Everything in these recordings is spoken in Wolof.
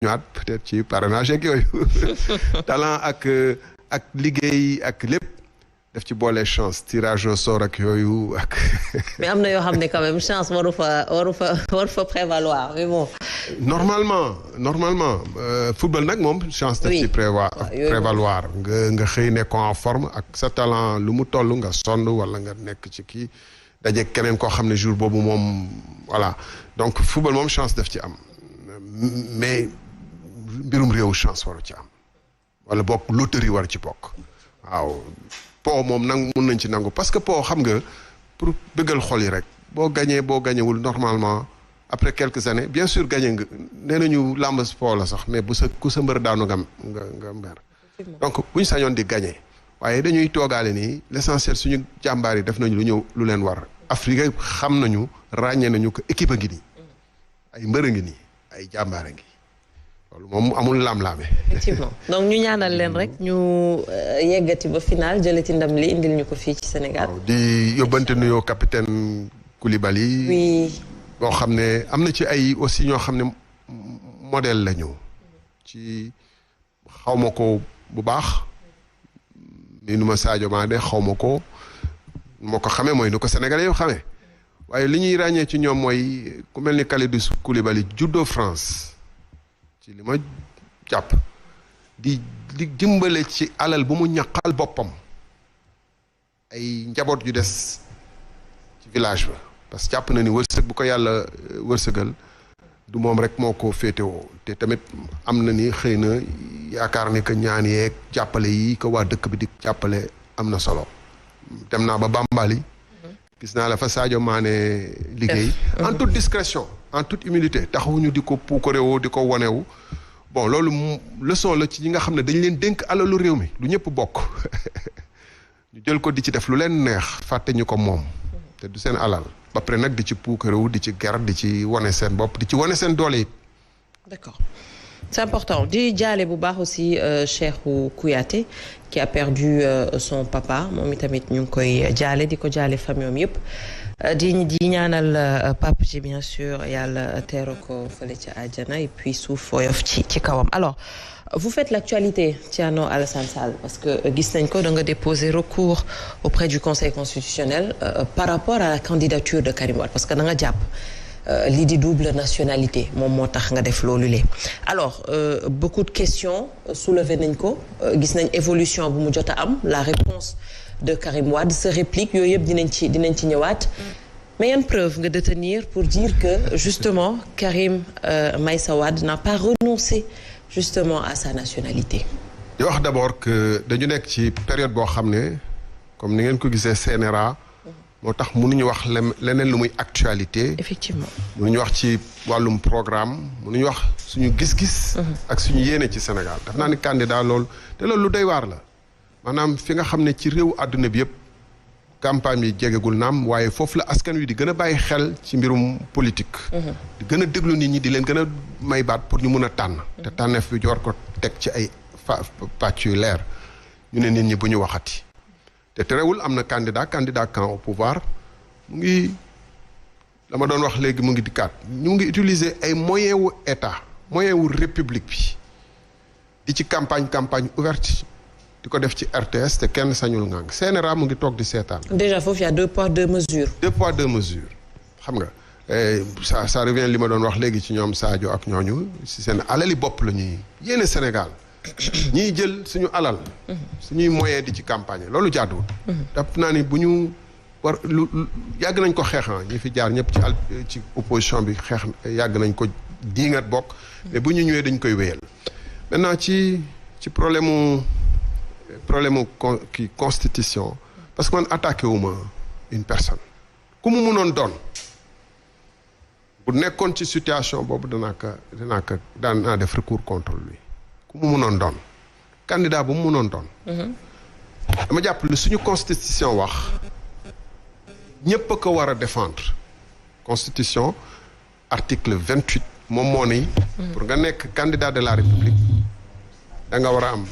ñëwaat peut-être ci parrainage ak yooyu talent ak liggéey ak lépp daf ci boole chance tirage au sort ak yooyu ak. mais am na yoo xam ne quand même chance waru fa prévaloir mais bon. normalement football nag moom chance daf ci prévaloir nga xëy nekk en forme ak sa talent lu mu toll nga sonn wala nga nekk ci kii daje keneen koo xam ne jour boobu moom voilà donc football moom chance daf ci am mais mbirum réew chance waru ci am wala bokk loterie war ci bokk waaw po moom nag mun nañ ci nangu parce que po xam nga pour bëggal xol yi rek boo gañewul normalement après quelques années bien sûr gagné nga nee nañu làmb po la sax mais ku sa mbër daanu nga mber donc bu ñu sañoon di gagné waaye dañuy toogaale nii l'essentiel suñu jàmbaar yi def nañu lu leen war Afrique xam nañu ràññee nañu ko équipe a ngi nii ay mbër a ngi nii ay jàmbaar a ngi loolu moom amul laam-laame. effectivement donc ñu ñaanal leen rek ñu yeggati ba final jëlati ndam li indil ñu ko fii ci Sénégal. waaw di yóbbante nuyoo capitaine Koulibaly. oui. boo xam ne am na ci ay aussi ñoo xam ne modèle la ñu ci xaw ma ko bu baax mi nu ma Sadio Mané xaw ma ko moo ko xamee mooy nu ko Sénégalais yoo xamee waaye li ñuy ràññee ci ñoom mooy ku mel ni Kalidou Koulibaly juddoo France ci li ma jàpp di dimbale ci alal bu mu ñaqal boppam ay njaboot yu des ci village ba parce que jàpp na ni wërsëg bu ko yàlla wërsëgal du moom rek moo ko féetewoo te tamit am na ni xëy na yaakaar ni que ñaan yeeg jàppale yi ko waa dëkk bi di jàppale am na solo dem naa ba Bambali gis naa la fa Sadio Mané liggéey en toute discrétion en toute humilité taxawuñu di ko puukarewoo di ko wonewu bon loolu leçon la ci ñi nga xam ne dañ leen dénk alalu réew mi lu ñëpp bokk ñu jël ko di ci def lu leen neex fàtte ñu ko moom te du seen alal ba pare nag di ci puukarewu di ci ger di ci wane seen bopp di ci wane seen doole it. D'accord. C'est important di jaale bu baax aussi Cheikhou Kouyaté qui a perdu son papa moom itamit ñu ngi koy jaale di ko jaale famille am yëpp di ñaanal Pape Ji bien sûr yàlla teeru ko fële ca àjjana et puis suuf woyof ci kawam alors vous faites l'actualité Thierno Alassane Sall parce que gis nañ ko da nga déposer recours auprès du Conseil constitutionnel par rapport à la candidature de Karim Wade parce que da nga jàpp lii di double nationalité moom moo tax nga def loolu le alors beaucoup de questions soulevées nañ ko gis nañ évolution bu mu jot a am la réponse de Karim Wade se réplique yooyu yëpp dinañ ci ñëwaat mais yan preuve nga détenir pour dire que justement Karim Meïssa Wade n'a pas renoncé justement à sa nationalité. di wax d'abord que dañu nekk ci période boo xam ne comme ni ngeen ko gisee CNRA moo tax mënuñu wax leneen lu muy actualité. effectivement mënuñu wax ci wàllum programme mënuñu wax suñu gis-gis. ak suñu yéene ci Sénégal daf naa ni candidat loolu te loolu lu doy waar la maanaam fi nga xam ne ci réew àdduna bi yëpp campagne yi jegegul naam waaye foofu la askan wi di gën a bàyyi xel ci mbirum politique. di gën a déglu nit ñi di leen gën a may baat pour ñu mun a tànn. te tànneef bi joor ko teg ci ay pàcc yu leer ñu ne nit ñi bu ñu waxati. te terewul am na candidat camp au pouvoir mu ngi la ma doon wax léegi mu ngi dikkaat ñu ngi utiliser ay moyens wu état moyens wu république bi di ci campagne ouverte di ko def ci RTS te kenn sañul ngang CNRA mu ngi toog di seetaan. déjà foofu y a 2 poids 2 mesures. 2 poids 2 mesures xam nga ça revient li ma doon wax léegi ci ñoom Sadio ak ñooñu si seen alali bopp la ñuy yéene Sénégal. ñiy jël suñu alal suñuy moyen di ci campagne loolu jaaduwul daf naa ni bu ñu war lu yàgg nañ ko xeexan ñi fi jaar ñëpp ci opposition bi xeex yàgg nañ ko diingat bokk mais bu ñu ñëwee dañ koy wéyal maintenant ci problème ki constitution parce que man attaqué wuma une personne ku mu mënoon doon bu nekkoon ci situation boobu danaa def recours contre lui ku mu mënoon doon candidat bu mu mënoon doon dama jàpp lu suñu constitution wax ñépp a ko war a défendre constitution article 28 moom moo ni pour nga nekk candidat de la république da nga war a am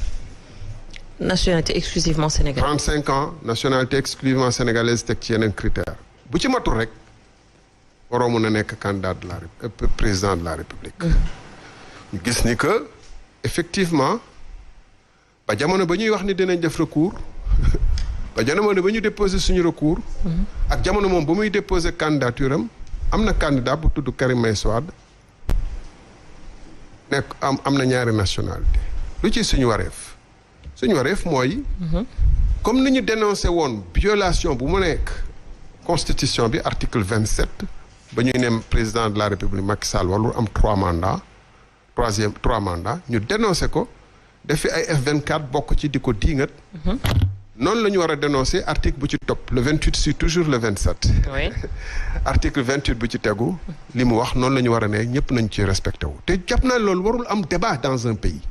nationalité exclusivement sénégalaise 35 ans nationalité exclusivement sénégalaise teg ci yeneen critère bu ci matul rek waroo mën a nekk candidat de la président de la république ñu gis ni que effectivement ba jamono ba ñuy wax ni dinañ def recours ba jamono ba ñu déposer suñu recours. ak jamono moom ba muy déposer candidature am na candidat bu tudd Karim Meïssa Wade nekk am na ñaari nationalité lu ci suñu wareef mooy. comme ni ñu dénoncé woon violation bu mu nekk constitution bi article 27 ba ñuy ne président de la république Macky Sall warul am 3 mandats ñu dénoncé ko defi ay F24 bokk ci di ko diingat. noonu la ñu war a dénoncer article bu ci topp le 28 c'est toujours le 27. oui article 28 bu ci tegu li mu wax noonu la ñu war a ne ñëpp nañ ci respecté wu te jàpp naa loolu warul am débat dans un pays.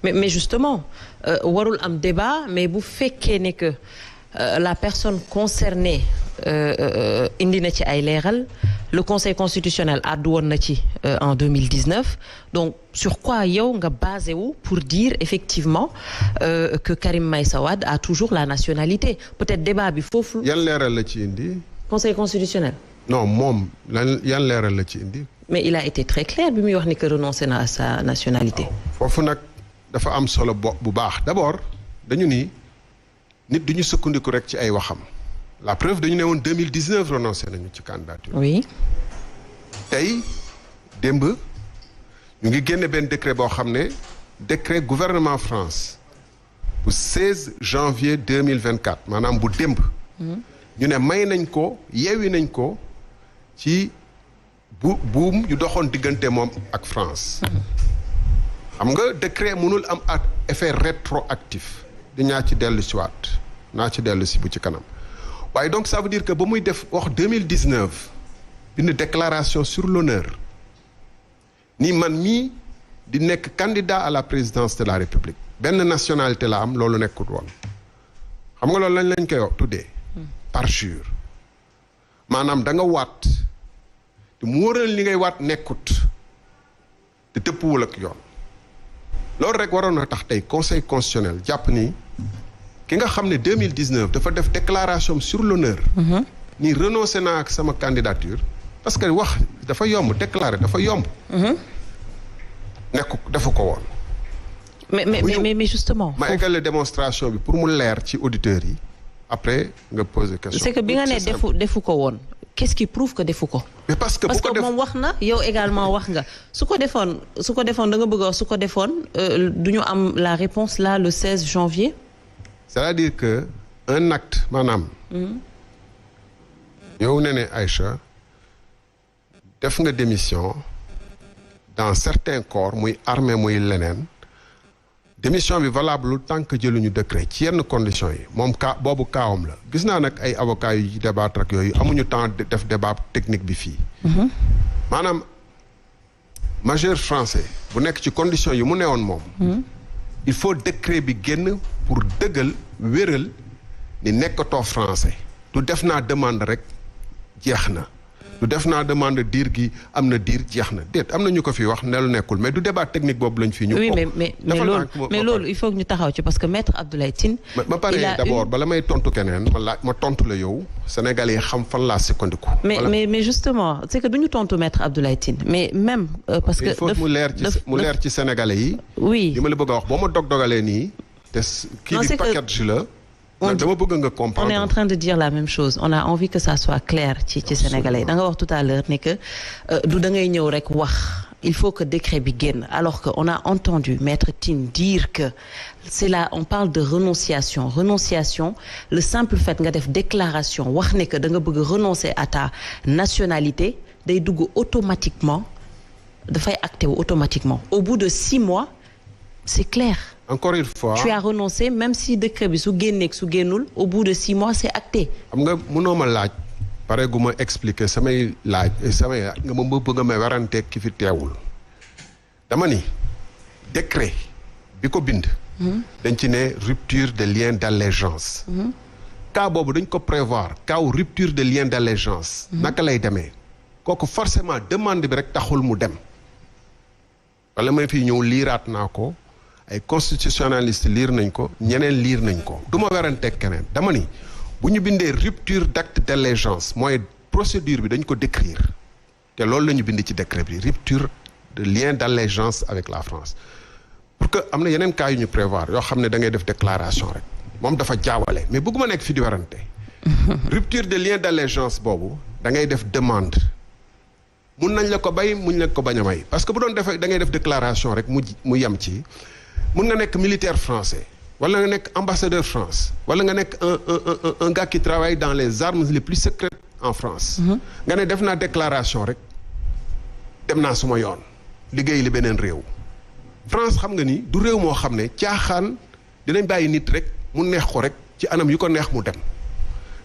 mais justement warul am débat mais bu fekkee ne que la personne concernée indi na ci ay leeral le conseil constitutionnel àddu woon na ci en 2019 donc sur quoi yow nga basé wu pour dire effectivement que Karim Meïssa Wade a toujours la nationalité peut-être débat bi foofu. yan leeral la ci indi. conseil constitutionnel. non moom yan leeral la ci indi. mais il a été très clair bi muy wax ni que renoncé na à sa nationalité. foofu nag dafa am solo bu baax d'abord dañu ni nit duñu sukkandiku rek ci ay waxam. la preuve dañu ne woon 2019 renoncé nañu ci candidature. oui. tey démb ñu ngi génne benn décret boo xam ne décret gouvernement France bu 16 janvier 2024 maanaam bu démb. ñu ne may nañ ko yeewi nañ ko ci buum yu doxoon diggante moom ak France. xam nga décret mënul am ak effet rétroactif di ñaa ci dellu si waat naa ci dellu si bu ci kanam. waaye donc ça veut dire que ba muy def wax 2019 une déclaration sur l'honneur ni man mii di nekk candidat à la présidence de la République benn nationalité la am loolu nekkut woon xam nga loolu lañ koy tuddee parjure maanaam da nga waat te mu wóoral li ngay waat nekkut te tëppuwul ak yoon loolu rek waroon na tax tey conseil constitutionnel jàpp ni ki nga xam ne 2019 dafa def déclaration sur l'honneur ni renoncé naa ak sama candidature parce que wax dafa yomb déclarer dafa yomb nekk dafa ko woon mais justement ma eggale démonstration bi pour mu leer ci auditeurs yi après nga poser question c'est que bi nga ne defu ko woon qu'est-ce qui prouve que defu ko mais parce que moom wax na yow également wax nga su ko defoon da nga bëgg a wax su ko defoon du ñu am la réponse là le 16 janvier. c'est-à-dire que un acte maanaam. yow ne Aïcha def nga démission dans certains corps muy armée muy leneen démission bi valable tant que jëluñu décret ci yenn conditions yi moom boobu kaawam la gis naa nag ay avocats yu débattre ak yooyu amuñu temps def débat technique bi fii. maanaam majeur français bu nekk ci conditions yi mu newoon moom. il faut décret bi génn pour dëggal wéral ni nekkatoo français du def naa demande rek jeex na du def naa demande diir gi am na diir jeex na déet am na ñu ko fi wax ne lu nekkul mais du débat technique boobu lañ fi ñu. oui mais loolu il faut que ñu taxaw ci parce que maître Abdoulaye Tine. ma pare d'abord bala may tontu keneen ma tontu la yow Sénégalais yi xam fan laa sukkandiku. mais justement c'est que du ñu tontu maître Abdoulaye Tine mais même. parce que il faut mu leer ci Sénégalais yi. oui li ma la bëgg a wax boo ma dogalee nii. te kii bi package la. dama bëgg nga comprendre. on est en train de dire la même chose on a envie que ça soit clair ci Sénégalais da nga wax tout à l'heure ne que du da ngay ñëw rek wax il faut que décret bi génn alors que on a entendu maître Tine dire que c'est là on parle de renonciation le simple fait nga def déclaration wax ne que da nga bëgg renoncer à ta nationalité day dugg automatiquement dafay acté wu automatiquement au bout de 6 mois c'est clair. Encore une fois tu as renoncé même si décret bi su génneeg su génnul au bout de 6 mois c'est acté. xam nga mënoo ma laaj pare gu ma expliquer samay laaj nga ma bëgg ma waranteeg ki fi teewul dama ni décret bi ko bind. dañ ci ne rupture de lien d'allégeance. cas boobu dañ ko prévoir cas rupture de lien d'allégeance. naka lay demee kooku forcément demande bi rek taxul mu dem wala may fi ñëw liiraat naa ko. ay constitutionnaliste liir nañ ko ñeneen liir nañ ko du ma weranteeg keneen dama ni bu ñu bindee rupture d'acte d'allégeance mooy procédure bi dañ ko décrire te loolu la ñu bind ci décret bi rupture de lien d'allégeance avec la France pour que am na yeneen cas yu ñu prévoir yoo xam ne da ngay def déclaration rek moom dafa jaawale mais bëgguma nekk fi di warante rupture de lien d'allégeance boobu da ngay def demande mun nañ la ko bay muñ la ko bañ a may parce que bu doon defee da ngay def déclaration rek mu yem ci mun nga nekk militaire français wala nga nekk ambassadeur France wala nga nekk un gars qui travaille dans les armes les plus secrètes en France nga ne def naa déclaration rek dem naa suma yoon liggéey li beneen réew France xam nga ni du réew moo xam ne caaxaan dinañ bàyyi nit rek mu neex ko rek ci anam yu ko neex mu dem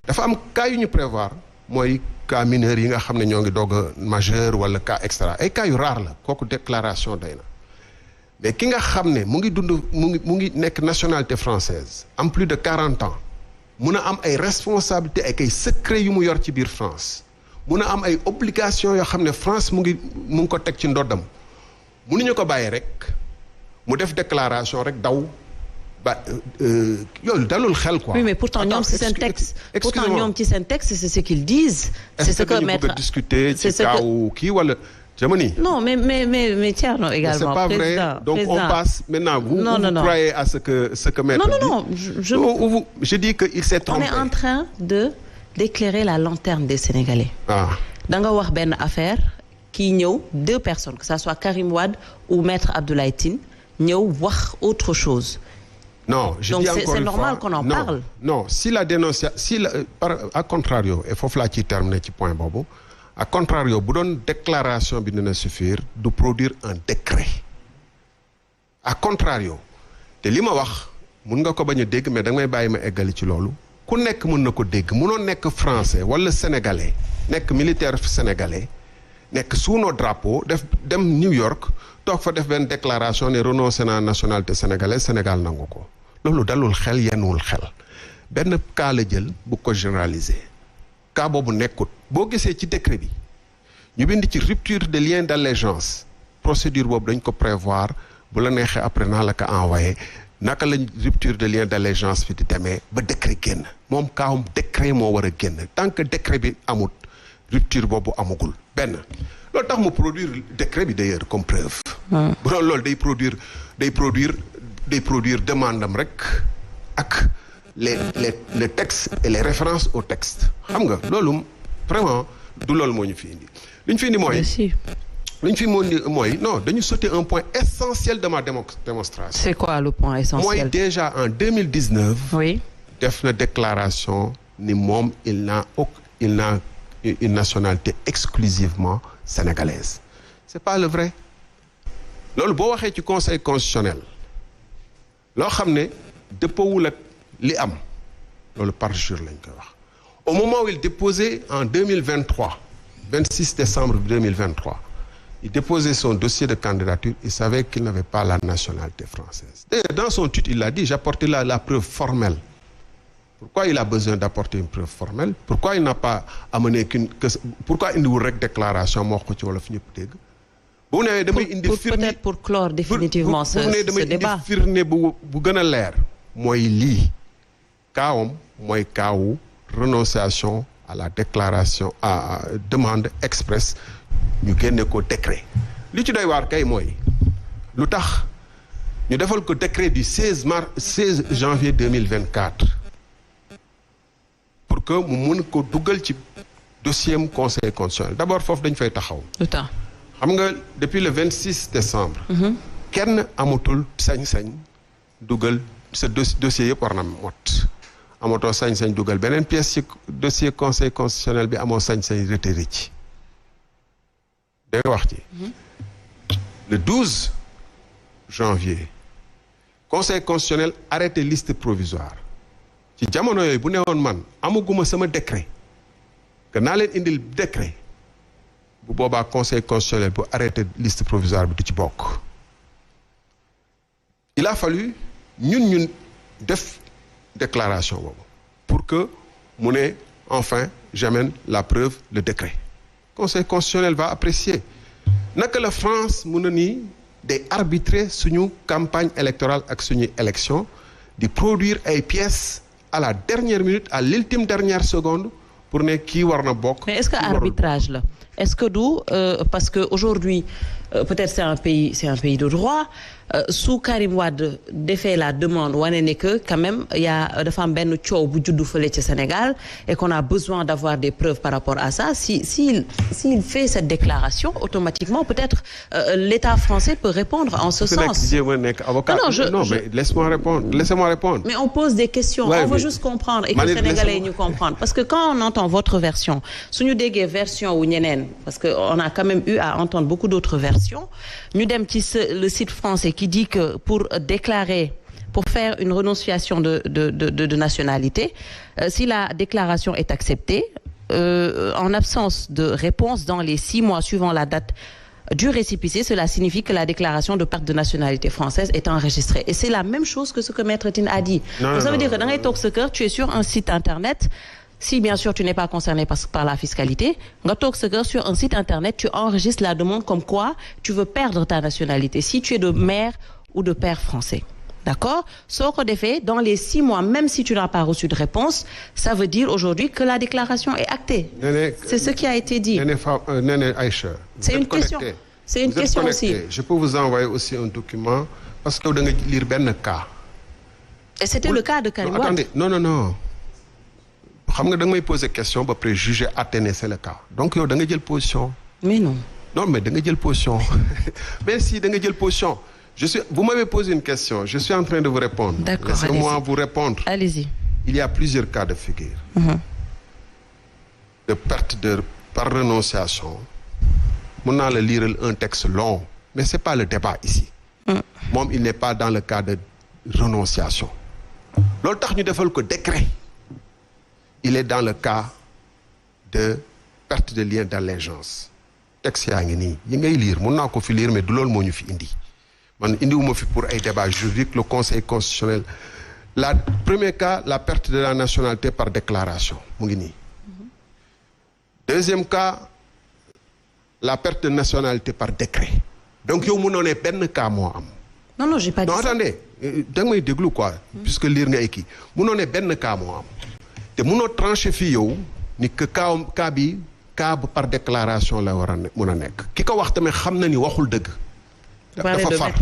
dafa am cas yu ñu prévoir mooy cas mineurs yi nga xam ne ñoo ngi doog a majeur wala cas extra ay cas yu rare la kooku déclaration day na mais ki nga xam ne mu ngi dund mu ngi nekk nationalité française am plus de 40 ans mun a am ay responsabilités ak ay secret yu mu yor ci biir France mun a am ay obligations yoo xam ne France mu ngi ko teg ci ndoddam mënuñu ko bàyyi rek mu def déclaration rek daw ba yooyu dalul xel quoi. oui mais pourtant ñoom ci seen texte pourtant ñoom ci seen texte c'est ce qu'ils disent. c'est ce que maître bëgg a discuter ci kaw kii wala. Jamani. Non, mais Thierno également. C'est pas président, vrai. Donc président. on passe maintenant. Vous croyez à ce que maître dit. Non. Je dis qu'il s'est trompé. On est en train d'éclairer la lanterne des Sénégalais. Da nga wax benn affaire kii ñëw 2 personnes que ça soit Karim Wade ou maître Abdoulaye Tine ñëw wax autre chose. Non, je donc dis encore une fois. Donc c'est normal qu'on en parle. Non, si la dénonciation à contrario et foofu laa ciy terminer ci point boobu. À contrario bu doon déclaration bi dina suffire du produire un décret à contrario te li ma wax mun nga ko bañ a dégg mais da ngay bàyyi ma eggali ci loolu ku nekk mën na ko dégg munoo nekk français wala sénégalais nekk militaire sénégalais nekk sous nos drapeaux dem New York toog fa def benn déclaration ne renoncé naa nationalité sénégalaise Sénégal nangu ko loolu dalul xel yenwul xel benn cas la jël bu ko généraliser cas boobu nekkut boo gisee ci décret bi ñu bind ci rupture de lien d'allégeance procédure boobu dañ ko prévoir bu la neexee après naa la ko envoyé naka lañ rupture de lien d'allégeance fi di demee ba décret génn moom kaawam décret moo war a génn tant que décret bi amut rupture boobu amagul benn loolu tax mu produire décret bi d'ailleurs comme preuve bu doon loolu day produire demande am rek ak les textes et les références au texte xam nga loolu vraiment du loolu moo ñu fi indi li ñu fi indi mooy non dañu sauter un point essentiel de ma démonstration. C'est quoi le point essentiel? mooy déjà en 2019. oui. def na déclaration ni moom il n'a une nationalité exclusivement sénégalaise c'est pas le vrai loolu boo waxee ci conseil constitutionnel loo xam ne dëppoowul ak li am loolu parjure lañ koy wax au moment où il déposait en 2023 26 décembre 2023 il déposait son dossier de candidature il savait qu'il n'avait pas la nationalité française d'ailleurs dans son titre il l'a dit j'apportais la preuve formelle pourquoi il a besoin d'apporter une preuve formelle pourquoi il n'a pas amené pourquoi indiwul rek déclaration moo wax ko ci wolof ñëpp dégg bu ne damay indi firnde peut-être pour clore définitivement ce débat indi firnde bu gën a leer mooy lii kaawam mooy kaawu renonciation à la déclaration à demande express ñu génne ko décret li ci doy waar kay mooy lu tax ñu defal ko décret du 16 janvier 2024 pour que mu mun ko dugal ci dossier am conseil constitutionnel d'abord foofu dañ fay taxaw xam nga depuis le 26 décembre kenn amatul sañ-sañ dugal sa dossier yëpp war na mot amatoo sañ-sañ dugal beneen pièce ci dossier conseil constitutionnel bi amoo sañ-sañ retiré ci day wax ci le 12 janvier conseil constitutionnel arrêté liste provisoire ci jamono yooyu bu newoon man amaguma sama décret que naa leen indil décret bu boobaa conseil constitutionnel bu arrêté liste provisoire bi du ci bokk il a fallu ñun def déclaration boobu pour que mu ne enfin j'amène la preuve le décret conseil constitutionnel va apprécier naka la France mun na nii day arbitrer suñu campagne électorale ak suñuy élection di produire ay pièces à la dernière minute à l'ultime dernière seconde pour ne kii war na bokk. mais est-ce que arbitrage la est-ce que parce que aujourd'hui peut-être c'est un pays de droit sous Karim Wade defee la demande wane ne que quand même dafa am benn coow bu juddu fële ci Sénégal et qu'on a besoin d'avoir des preuves par rapport à ça s'il fait cette déclaration automatiquement peut-être l'État français peut répondre en ce sens. Non mais laisse-moi répondre. Mais on pose des questions, on veut juste comprendre et que Sénégalais ñu comprendre parce que quand on entend votre version suñu déggee version wu ñeneen parce que on a quand même eu à entendre beaucoup d'autres versions ñu dem ci le site français qui dit que pour faire une renonciation de nationalité, si la déclaration est acceptée, en absence de réponse dans les 6 mois suivant la date du récépissé, cela signifie que la déclaration de perte de nationalité française est enregistrée. Et c'est la même chose que ce que Maître Tine a dit. Donc ça veut dire que dans les toog sa kër, tu es sur un site internet. Si bien sûr tu n'es pas concerné par la fiscalité, nga toog sa kër sur un site internet, tu enregistres la demande comme quoi tu veux perdre ta nationalité si tu es de mère ou de père français. D'accord? Soo ko defee dans les 6 mois, même si tu n'as pas reçu de réponse, ça veut dire aujourd'hui que la déclaration est actée. C'est ce qui a été dit. Néné Aïcha, c'est une question. C'est une question aussi. Je peux vous envoyer aussi un document parce que da nga lire benn cas. Et c'était le cas de Karim Wade. Attendez, non. xam nga da nga may poser question ba après juger atténuer c'est le cas donc yow da nga jël position. Mais non. Non mais da nga jël position mais si da nga jël position vous m'avez posé une question je suis en train de vous répondre. D'accord, laissez-moi vous répondre. Allez-y. Il y a plusieurs cas de figure. De perte par renonciation. Mun naa la lire un texte long mais c'est pas le débat ici. Moom il n'est pas dans le cas de renonciation. loolu tax ñu defal ko décret. Il est dans le cas de perte de lien d'allégeance. Texte yaa ngi nii yi ngay lire mun naa ko fi lire mais du loolu moo ñu fi indi man indiwuma fi pour ay débat juridique le conseil constitutionnel la premier cas la perte de la nationalité par déclaration mu ngi nii. Deuxième cas la perte de nationalité par décret donc yow mënoo ne benn cas moo am. Non j'ai pas dit ça. Non attendez da nga may déglu quoi. Puisque lire nga ay kii mënoo ne benn cas moo am. te mënoo tranché fii yow ni que cas bi cas par déclaration la war a mun a nekk ki ko wax tamit xam na ni waxul dëgg. dafa far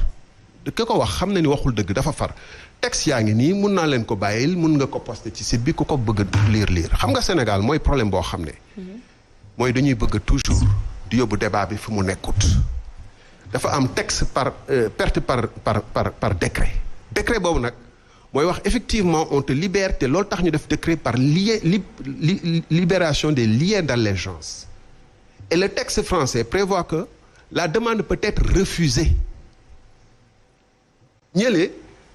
ki ko wax xam na ni waxul dëgg dafa far. texte yaa ngi nii mun naa leen ko bàyyil mun nga ko poster ci site bi ku ko bëgg a lire xam nga Sénégal mooy problème boo xam ne. mooy dañuy bëgg toujours di yóbbu débat bi fi mu nekkut. dafa am texte perte par décret. décret boobu nag. mooy wax effectivement on te libère te loolu tax ñu def décret par libération des liens d'allégeance et le texte français prévoit que la demande peut être refusée ñële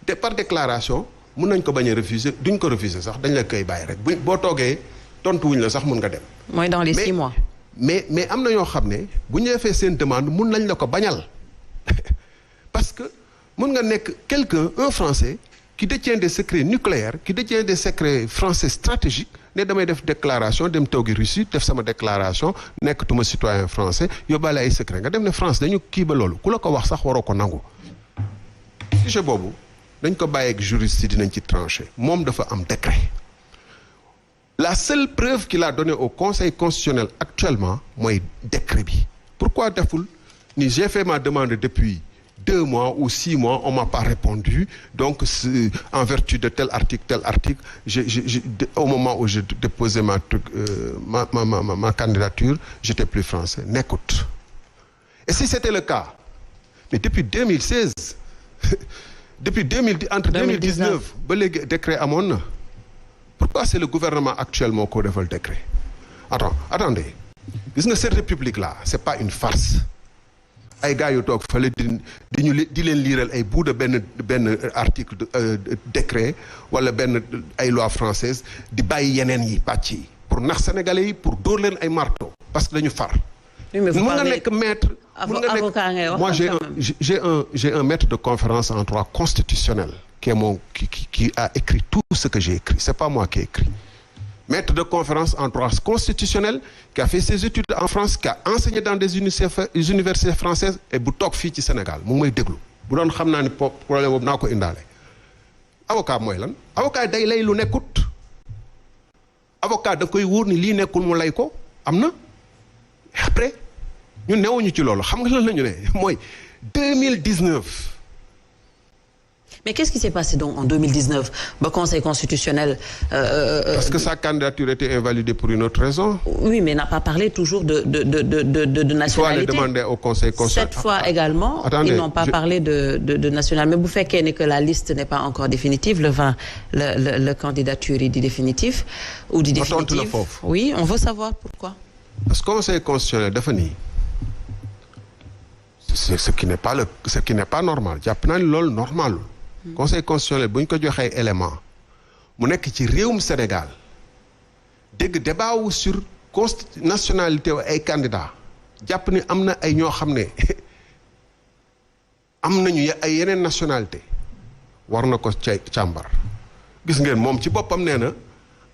te par déclaration mun nañ ko bañ a refuser duñ ko refuser sax dañ la koy bàyyi rek boo toogee tontu wuñ la sax mun nga dem. mooy dans les 6 mois. mais am na ñoo xam ne bu ñu defee seen demande mun nañ la ko bañal parce que mun nga nekk un Français. qui détient des secrets nucléaires qui détient des secrets français stratégiques ne damay def déclaration dem toogi Russie def sama déclaration nekkatuma citoyen français yóbbaale ay secret nga dem ne France dañu kii ba loolu ku la ko wax sax waroo ko nangu. sujet boobu dañ ko bàyyi ak juriste yi dinañ ci trancher moom dafa am décret. La seule preuve qu'il a donnée au Conseil constitutionnel actuellement mooy décret bi. Pourquoi deful ni j'ai fait ma demande depuis 2 mois ou 6 mois on m'a pas répondu donc en vertu de tel article au moment où j'ai déposé ma candidature j'étais plus français n'écoute. Et si c'était le cas mais depuis 2016 entre 2019 ba léegi décret amoon na pourquoi c'est le gouvernement actuellement ko defal décret. Attendez gis nga cette république là c'est pas une farce. ay gars yu toog fële di leen liiral ay bout de benn article décret wala ay loi française di bàyyi yeneen yi pàcc yi pour nax sénégalais yi pour dóor leen ay marteau parce que dañu far. mun nga nekk maître. avocat ngay wax. Moi j'ai un maître de conférence en droit constitutionnel qui a écrit tout ce que j'ai écrit c'est pas moi qui ai écrit. Maître de conférence en droit constitutionnel qui a fait ses études en France qui a enseigné dans des universités françaises et bu toog fii ci Sénégal mu ngi may déglu bu doon xam naa ni problème boobu naa ko indaale. avocat mooy lan avocat day lay lu nekkut avocat da koy wóor ni lii nekkul mu lay ko am na après ñu newuñu ci loolu xam nga lan la ñu ne mooy 2019. Mais qu'est-ce qui s'est passé donc en 2019 ba Conseil constitutionnel. Parce que sa candidature était invalidée pour une autre raison. Oui, mais n'a pas parlé toujours de nationalité. Il faut aller demander au Conseil constitutionnel. Cette fois également, attendez, ils n'ont pas parlé de national. Mais vous faites que la liste n'est pas encore définitive. Le 20, la candidature est définitive ou dit définitive. Oui, on veut savoir pourquoi. Parce que le Conseil constitutionnel défini. C'est ce qui n'est pas normal. jàpp naa ni loolu normal. Conseil constitutionnel bu ñu ko joxee élément mu nekk ci réewum Sénégal dégg débat wu sur nationalité wu ay candidats jàpp ni am na ay ñoo xam ne am nañu ay yeneen nationalité war na ko càmbar gis ngeen moom ci boppam nee na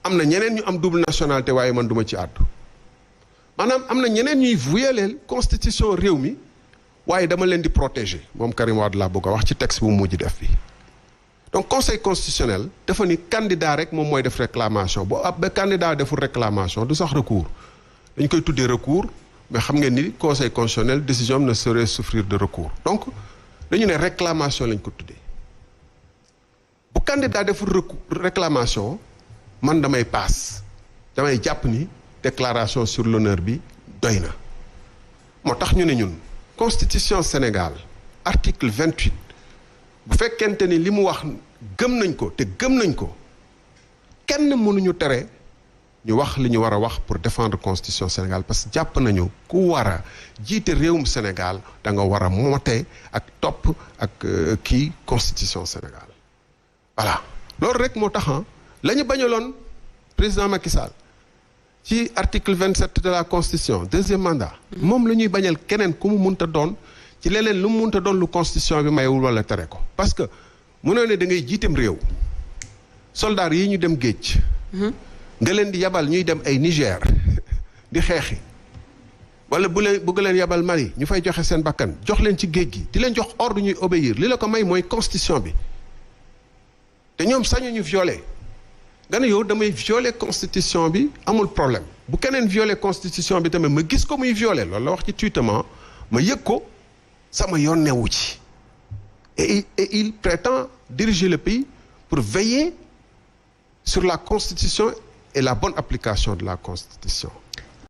am na ñeneen ñu am double nationalité waaye man duma ci àddu maanaam am na ñeneen ñuy vuyeleel constitution réew mi waaye dama leen di protéger moom Karim Wade laa bëgg a wax ci texte bu mujj def bi donc conseil constitutionnel dafa ni candidat rek moom mooy def réclamation bu ab ba candidat deful réclamation du sax recours dañ koy tuddee recours mais xam ngeen ni conseil constitutionnel décision ne saurait souffrir de recours donc dañu ne réclamation lañ ko tuddee bu candidat deful réclamation man damay paas damay jàpp ni déclaration sur l'honneur bi doy na moo tax ñu ne ñun Constitution Sénégal article 28 bu fekkente ni li mu wax gëm nañ ko te gëm nañ ko kenn mënuñu tere ñu wax li ñu war a wax pour défendre Constitution Sénégal parce que jàpp nañu ku war a jiite réewum Sénégal da nga war a moote ak topp ak kii Constitution Sénégal voilà loolu rek moo tax la ñu bañaloon président Macky Sall ci article 27 de la Constitution deuxième mandat moom la ñuy bañal keneen ku mu munta doon ci leneen lu mu munta doon lu Constitution bi mayewul wala tere ko parce que mënoo ne da ngay jiitam réew soldats yi ñu dem géej nga leen di yabal ñuy dem ay Niger di xeexi wala bëgg leen yabal Mali ñu fay joxe seen bakkan jox leen ci géej gi di leen jox ordre ñuy obéir li la ko may mooy Constitution bi te ñoom sañu ñu violer nga ne yow damay violer Constitution bi amul problème bu keneen violer Constitution bi tamit ma gis ko muy violer loolu la wax ci tuitement ma yëg ko sama yoon newu ci et il prétend diriger le pays pour veiller sur la Constitution et la bonne application de la Constitution